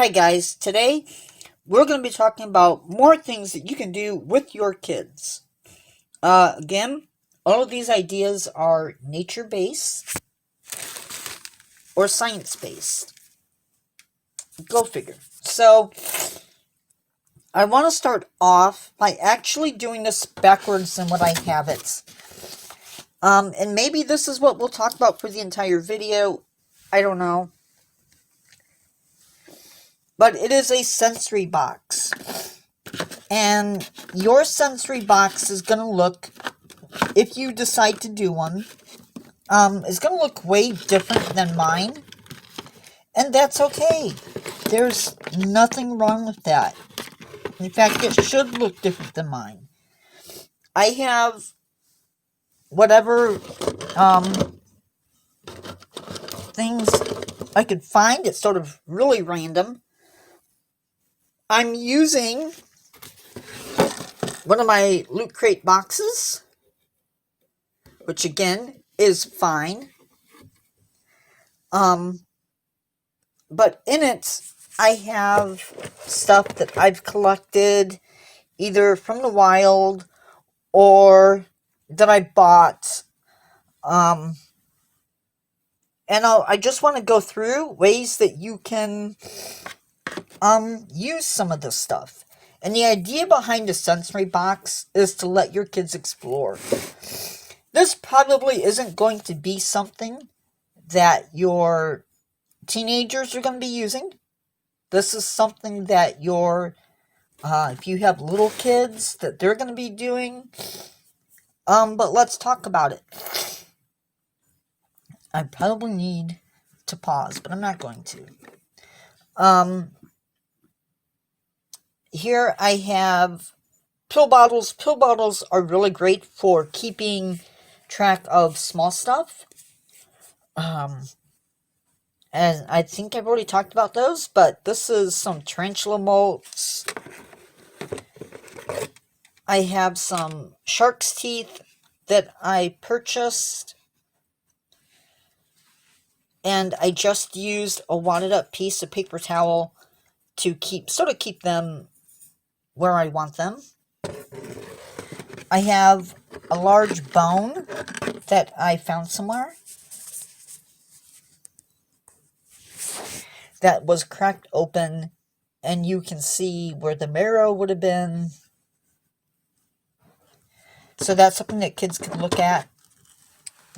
Hi guys, today we're going to be talking about more things that you can do with your kids. Again, all of these ideas are nature-based or science-based. Go figure. So, I want to start off by actually doing this backwards than what I have it. And maybe this is what we'll talk about for the entire video. I don't know. But it is a sensory box. And your sensory box is going to look, if you decide to do one, is going to look way different than mine. And that's okay. There's nothing wrong with that. In fact, it should look different than mine. I have whatever things I could find. It's sort of really random. I'm using one of my Loot Crate boxes, which again is fine. But in it, I have stuff that I've collected either from the wild or that I bought. And I just want to go through ways that you can use some of this stuff. And the idea behind a sensory box is to let your kids explore. This probably isn't going to be something that your teenagers are going to be using. This is something that if you have little kids, that they're going to be doing. But let's talk about it. I probably need to pause, but I'm not going to. Here I have pill bottles. Pill bottles are really great for keeping track of small stuff. And I think I've already talked about those, but this is some tarantula molts. I have some shark's teeth that I purchased. And I just used a wadded up piece of paper towel to keep them where I want them. I have a large bone that I found somewhere that was cracked open, and you can see where the marrow would have been. So that's something that kids can look at.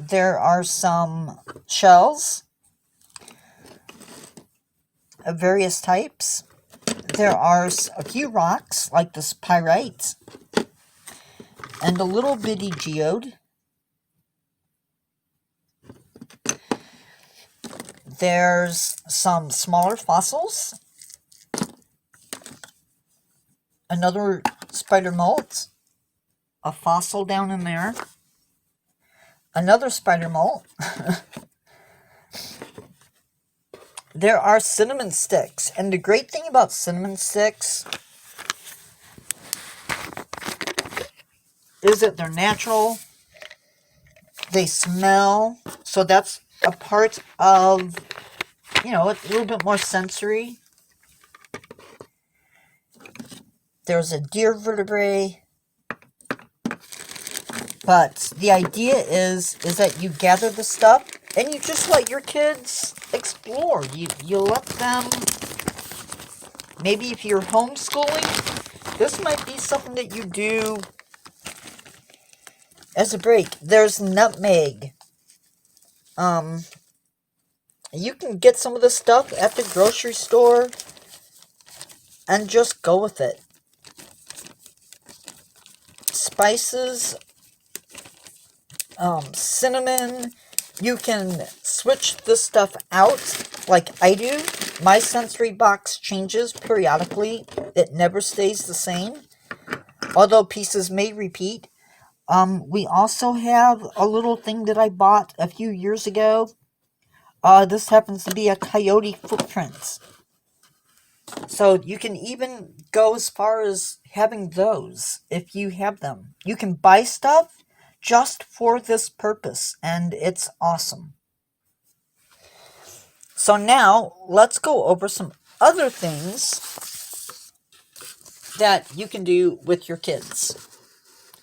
There are some shells of various types. There are a few rocks, like this pyrite, and a little bitty geode. There's some smaller fossils. Another spider molt. A fossil down in there. Another spider molt. There are cinnamon sticks. And the great thing about cinnamon sticks is that they're natural. They smell. So that's a part of, a little bit more sensory. There's a deer vertebrae. But the idea is that you gather the stuff and you just let your kids explore. You let them, maybe if you're homeschooling, this might be something that you do as a break. There's nutmeg. You can get some of this stuff at the grocery store and just go with it. Spices, cinnamon. You can switch this stuff out like I do. My sensory box changes periodically. It never stays the same, although pieces may repeat. We also have a little thing that I bought a few years ago. This happens to be a coyote footprint. So you can even go as far as having those if you have them. You can buy stuff just for this purpose, and it's awesome. So now let's go over some other things that you can do with your kids.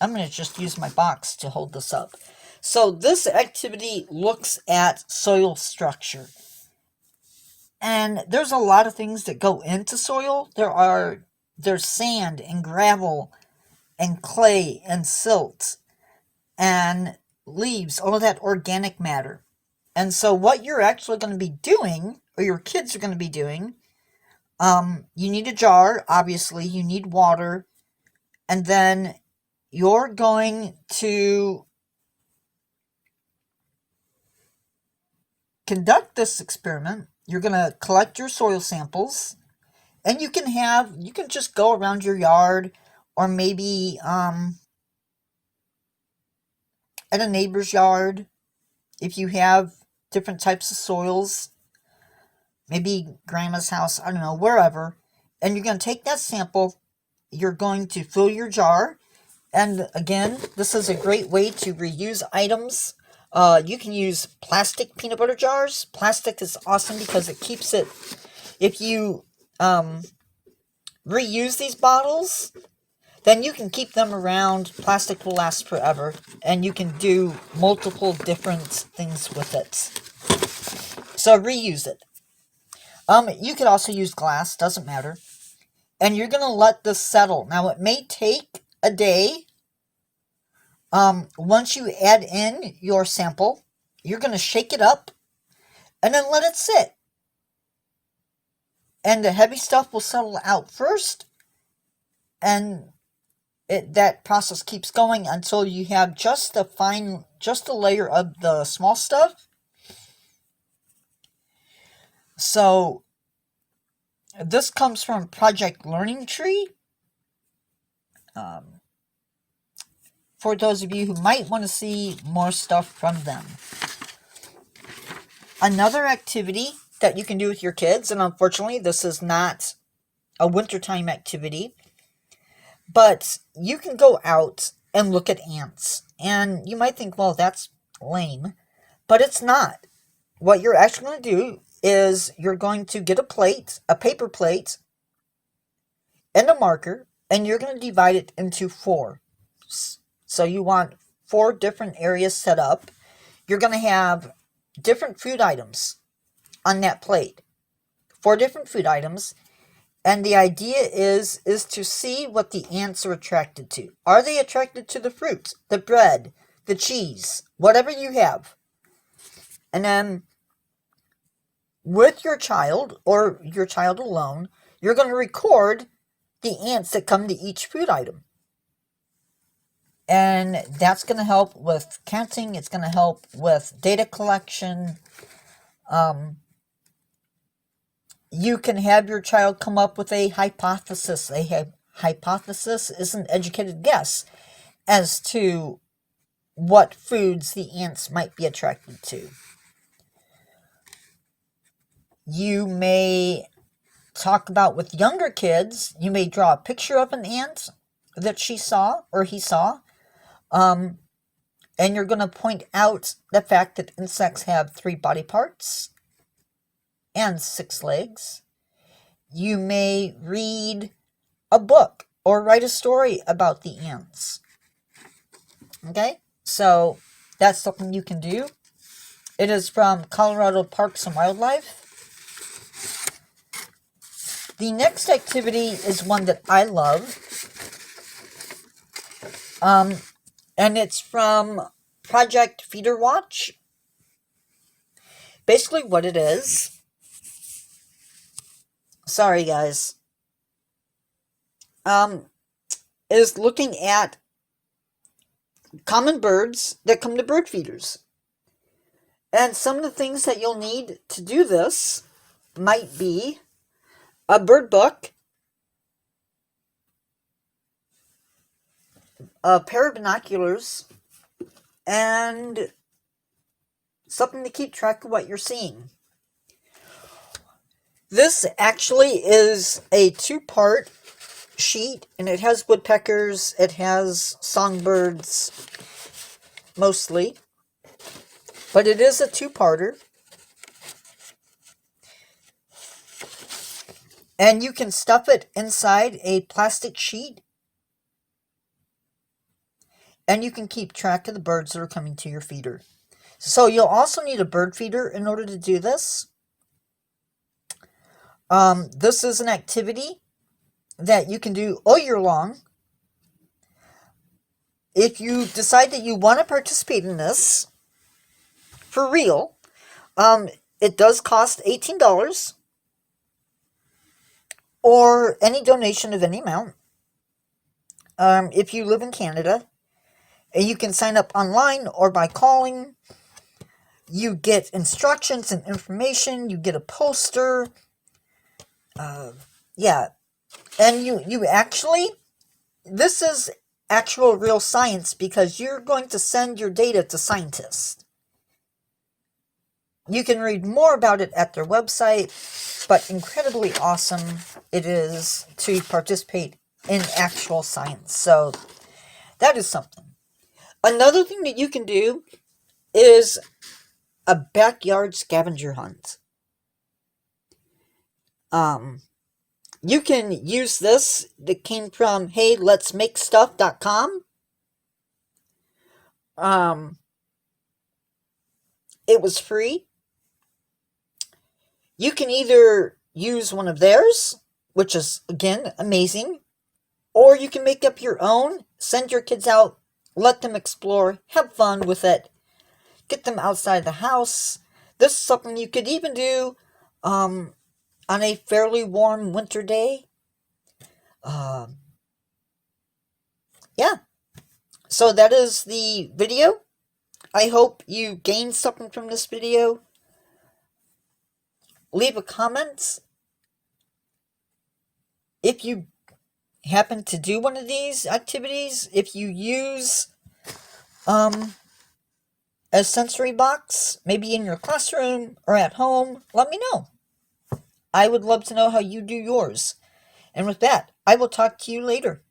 I'm going to just use my box to hold this up. So this activity looks at soil structure. And there's a lot of things that go into soil. There's sand and gravel and clay and silt and leaves, all of that organic matter. And so what you're actually going to be doing, or your kids are going to be doing, you need a jar, obviously, you need water, and then you're going to conduct this experiment. You're going to collect your soil samples, and you can just go around your yard, or maybe at a neighbor's yard, if you have different types of soils, maybe grandma's house, I don't know, wherever, and you're going to take that sample, you're going to fill your jar, and again, this is a great way to reuse items. You can use plastic peanut butter jars. Plastic is awesome because it keeps it, if you reuse these bottles, then you can keep them around. Plastic will last forever, and you can do multiple different things with it. So reuse it. You could also use glass, doesn't matter. And you're going to let this settle. Now, it may take a day. Once you add in your sample, you're going to shake it up and then let it sit. And the heavy stuff will settle out first, and that process keeps going until you have just a layer of the small stuff. So this comes from Project Learning Tree. For those of you who might want to see more stuff from them. Another activity that you can do with your kids, and unfortunately this is not a wintertime activity, but you can go out and look at ants. And you might think, well, that's lame, but it's not. What you're actually going to do is you're going to get a paper plate, and a marker, and you're going to divide it into 4. So you want 4 different areas set up. You're going to have different food items on that plate. 4 different food items. And the idea is to see what the ants are attracted to. Are they attracted to the fruit, the bread, the cheese, whatever you have? And then with your child, or your child alone, you're going to record the ants that come to each food item. And that's going to help with counting. It's going to help with data collection. You can have your child come up with a hypothesis. A hypothesis is an educated guess as to what foods the ants might be attracted to. You may talk about, with younger kids, you may draw a picture of an ant that she saw or he saw. And you're going to point out the fact that insects have 3 body parts and 6 legs. You may read a book or write a story about the ants. Okay, so that's something you can do. It is from Colorado Parks and Wildlife. The next activity is one that I love. And it's from Project Feeder Watch. Basically what it is, sorry guys, is looking at common birds that come to bird feeders. And some of the things that you'll need to do this might be a bird book, a pair of binoculars, and something to keep track of what you're seeing. This actually is a 2-part sheet, and it has woodpeckers, it has songbirds, mostly, but it is a 2-parter. And you can stuff it inside a plastic sheet, and you can keep track of the birds that are coming to your feeder. So you'll also need a bird feeder in order to do this. This is an activity that you can do all year long. If you decide that you want to participate in this for real, it does cost $18, or any donation of any amount. If you live in Canada, and you can sign up online or by calling. You get instructions and information. You get a poster. Yeah, and you actually, this is actual real science, because you're going to send your data to scientists. You can read more about it at their website, but incredibly awesome it is to participate in actual science. So that is something. Another thing that you can do is a backyard scavenger hunt. You can use this that came from heyletsmakestuff.com. It was free. You can either use one of theirs, which is, again, amazing, or you can make up your own, send your kids out, let them explore, have fun with it, get them outside the house. This is something you could even do on a fairly warm winter day. Yeah. So that is the video. I hope you gained something from this video. Leave a comment if you happen to do one of these activities. If you use a sensory box, maybe in your classroom or at home, let me know. I would love to know how you do yours. And with that, I will talk to you later.